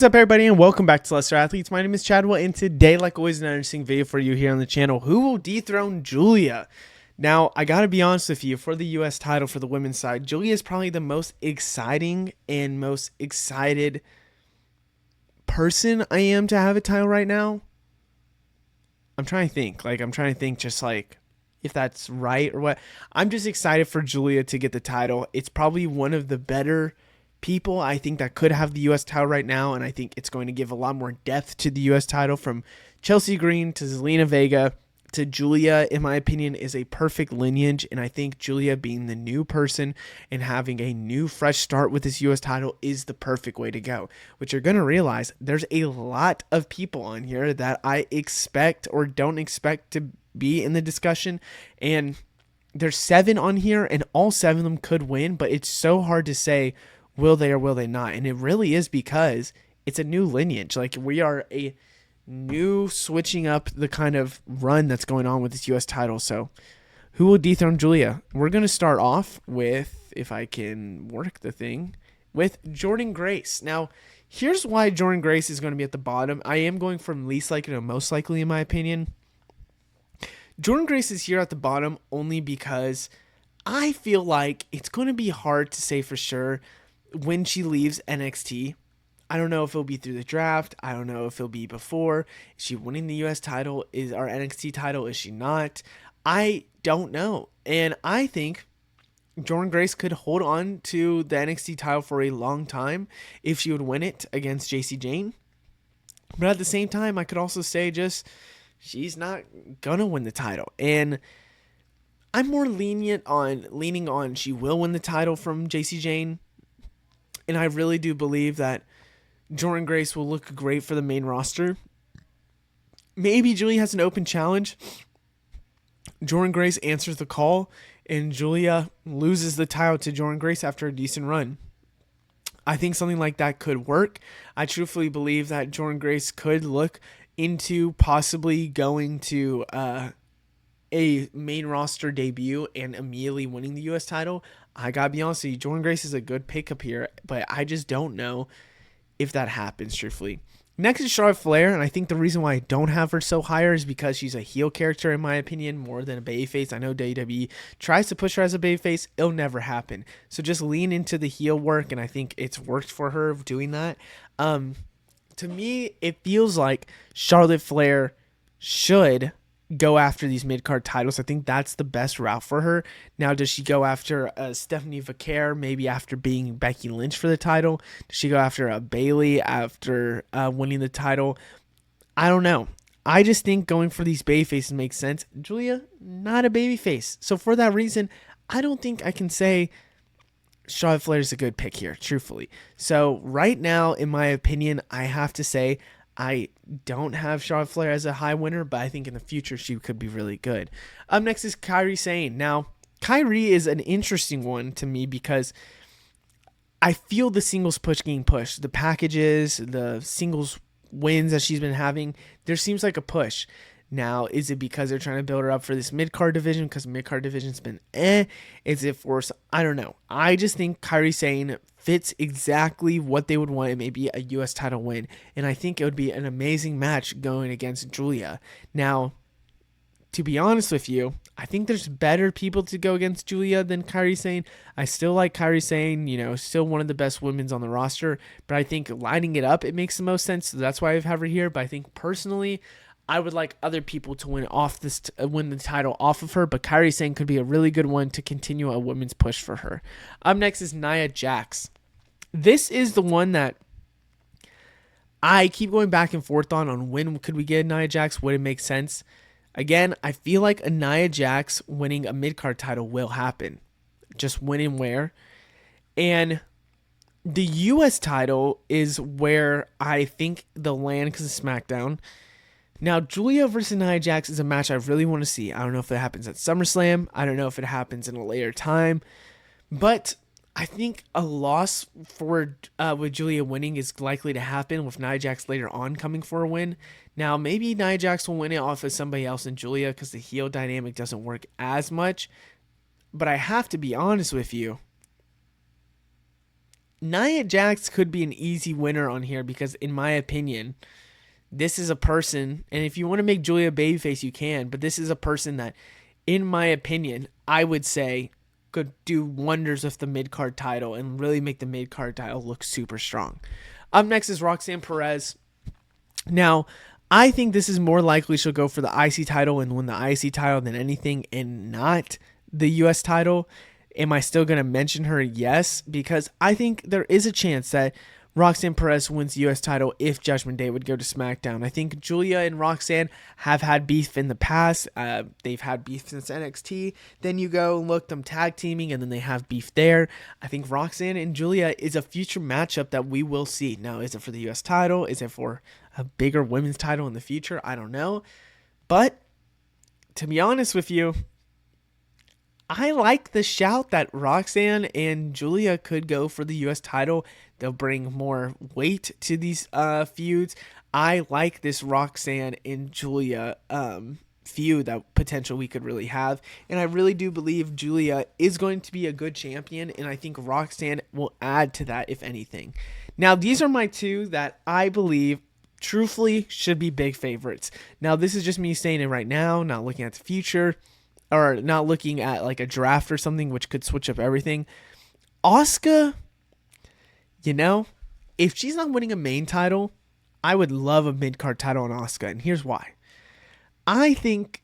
What's up, everybody, and welcome back to Lesser Athletes. My name is Chadwell, and today, like always, an interesting video for you here on the channel. Who will dethrone Giulia? Now, I gotta be honest with you, for the U.S. title for the women's side, Giulia is probably the most exciting and most excited person I am to have a title right now. I'm trying to think, if that's right or what. I'm just excited for Giulia to get the title. It's probably one of the better people I think that could have the U.S. title right now, and I think it's going to give a lot more depth to the U.S. title. From Chelsea Green to Zelina Vega to Giulia, in my opinion, is a perfect lineage, and I think Giulia being the new person and having a new fresh start with this U.S. title is the perfect way to go. Which you're going to realize there's a lot of people on here that I expect or don't expect to be in the discussion, and there's 7 on here, and all 7 of them could win, but it's so hard to say will they or will they not? And it really is because it's a new lineage. Like, we are a new switching up the kind of run that's going on with this U.S. title. So who will dethrone Giulia? We're going to start off with, if I can work the thing, with Jordynne Grace. Now, here's why Jordynne Grace is going to be at the bottom. I am going from least likely to most likely, in my opinion. Jordynne Grace is here at the bottom only because I feel like it's going to be hard to say for sure when she leaves NXT. I don't know if it'll be through the draft. I don't know if it'll be before. Is she winning the US title? Is our NXT title? Is she not? I don't know. And I think Jordynne Grace could hold on to the NXT title for a long time if she would win it against JC Jane. But at the same time, I could also say just she's not gonna win the title. And I'm more leaning on she will win the title from JC Jane. And I really do believe that Jordynne Grace will look great for the main roster. Maybe Giulia has an open challenge. Jordynne Grace answers the call, and Giulia loses the title to Jordynne Grace after a decent run. I think something like that could work. I truthfully believe that Jordynne Grace could look into possibly going to a main roster debut and immediately winning the U.S. title. I gotta be honest with you, Jordynne Grace is a good pickup here, but I just don't know if that happens, truthfully. Next is Charlotte Flair, and I think the reason why I don't have her so higher is because she's a heel character, in my opinion, more than a babyface. I know WWE tries to push her as a babyface. It'll never happen. So just lean into the heel work, and I think it's worked for her doing that. To me, it feels like Charlotte Flair should go after these mid-card titles. I think that's the best route for her. Now, does she go after Stephanie Vaquer, maybe after being Becky Lynch for the title? Does she go after Bayley after winning the title? I don't know. I just think going for these babyfaces makes sense. Giulia, not a babyface. So for that reason, I don't think I can say Charlotte Flair is a good pick here, truthfully. So right now, in my opinion, I have to say I don't have Charlotte Flair as a high winner, but I think in the future she could be really good. Up next is Kairi Sane. Now, Kairi is an interesting one to me because I feel the singles push getting pushed. The packages, the singles wins that she's been having, there seems like a push. Now, is it because they're trying to build her up for this mid-card division? Because mid-card division's been Is it for... I don't know. I just think Kairi Sane fits exactly what they would want. It may be a U.S. title win. And I think it would be an amazing match going against Giulia. Now, to be honest with you, I think there's better people to go against Giulia than Kairi Sane. I still like Kairi Sane, still one of the best women's on the roster. But I think lining it up, it makes the most sense. So that's why I have her here. But I think personally, I would like other people to win the title off of her, but Kairi Sane could be a really good one to continue a women's push for her. Up next is Nia Jax. This is the one that I keep going back and forth on when could we get Nia Jax, would it make sense? Again, I feel like a Nia Jax winning a mid-card title will happen. Just winning where? And the U.S. title is where I think they'll land because of SmackDown. Now, Giulia versus Nia Jax is a match I really want to see. I don't know if it happens at SummerSlam. I don't know if it happens in a later time. But I think a loss for with Giulia winning is likely to happen with Nia Jax later on coming for a win. Now, maybe Nia Jax will win it off of somebody else than Giulia because the heel dynamic doesn't work as much. But I have to be honest with you. Nia Jax could be an easy winner on here because, in my opinion, this is a person, and if you want to make Giulia babyface, you can, but this is a person that, in my opinion, I would say could do wonders with the mid-card title and really make the mid-card title look super strong. Up next is Roxanne Perez. Now, I think this is more likely she'll go for the IC title and win the IC title than anything, and not the US title. Am I still going to mention her? Yes, because I think there is a chance that Roxanne Perez wins the US title if Judgment Day would go to SmackDown. I think Giulia and Roxanne have had beef in the past. They've had beef since NXT. Then you go look them tag teaming, and then they have beef there. I think Roxanne and Giulia is a future matchup that we will see. Now, is it for the US title? Is it for a bigger women's title in the future? I don't know. But to be honest with you, I like the shout that Roxanne and Giulia could go for the US title. They'll bring more weight to these feuds. I like this Roxanne and Giulia feud that potential we could really have. And I really do believe Giulia is going to be a good champion. And I think Roxanne will add to that, if anything. Now, these are my two that I believe truthfully should be big favorites. Now, this is just me saying it right now, not looking at the future, or not looking at like a draft or something, which could switch up everything. Asuka, if she's not winning a main title, I would love a mid-card title on Asuka, and here's why. I think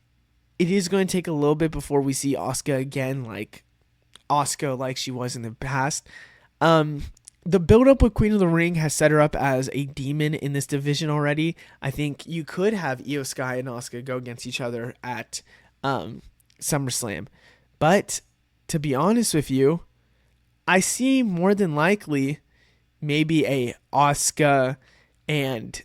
it is going to take a little bit before we see Asuka again, like Asuka like she was in the past. The build-up with Queen of the Ring has set her up as a demon in this division already. I think you could have Io Sky and Asuka go against each other at SummerSlam. But to be honest with you, I see more than likely maybe a Asuka and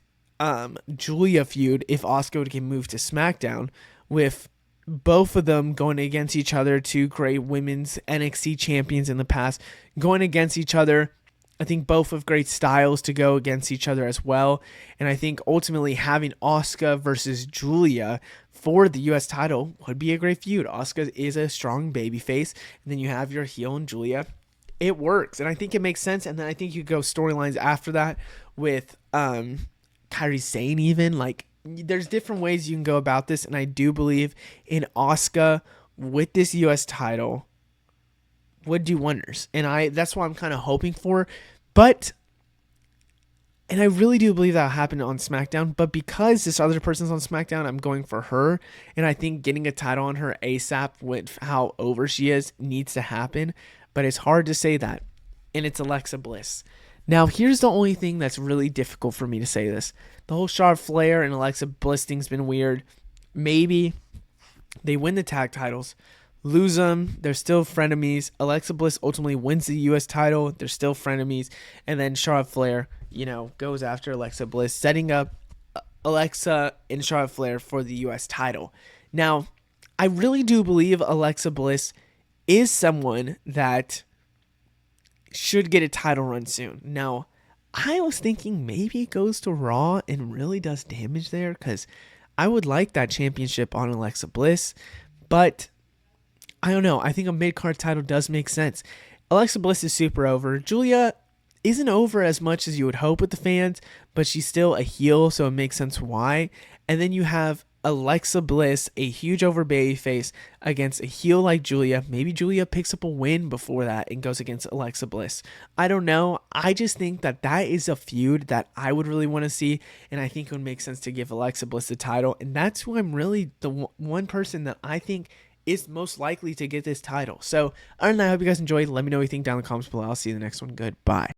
Giulia feud if Asuka would get moved to SmackDown, with both of them going against each other, two great women's NXT champions in the past, going against each other. I think both have great styles to go against each other as well. And I think ultimately having Asuka versus Giulia for the US title would be a great feud. Asuka is a strong babyface, and then you have your heel and Giulia. It works, and I think it makes sense. And then I think you go storylines after that with Kairi Sane even. Like, there's different ways you can go about this, and I do believe in Asuka with this US title would do wonders. And that's what I'm kind of hoping for. And I really do believe that'll happen on SmackDown. But because this other person's on SmackDown, I'm going for her. And I think getting a title on her ASAP with how over she is needs to happen. But it's hard to say that. And it's Alexa Bliss. Now, here's the only thing that's really difficult for me to say this. The whole Charlotte Flair and Alexa Bliss thing's been weird. Maybe they win the tag titles, lose them, they're still frenemies. Alexa Bliss ultimately wins the US title, they're still frenemies. And then Charlotte Flair, goes after Alexa Bliss, setting up Alexa and Charlotte Flair for the US title. Now, I really do believe Alexa Bliss is someone that should get a title run soon. Now, I was thinking maybe it goes to Raw and really does damage there, because I would like that championship on Alexa Bliss, but I don't know. I think a mid-card title does make sense. Alexa Bliss is super over. Giulia isn't over as much as you would hope with the fans, but she's still a heel, so it makes sense why. And then you have Alexa Bliss, a huge over babyface, against a heel like Giulia. Maybe Giulia picks up a win before that and goes against Alexa Bliss. I don't know. I just think that is a feud that I would really want to see, and I think it would make sense to give Alexa Bliss the title. And that's who I'm really the one person that I think is most likely to get this title. So, other than that, I hope you guys enjoyed. Let me know what you think down in the comments below. I'll see you in the next one. Goodbye.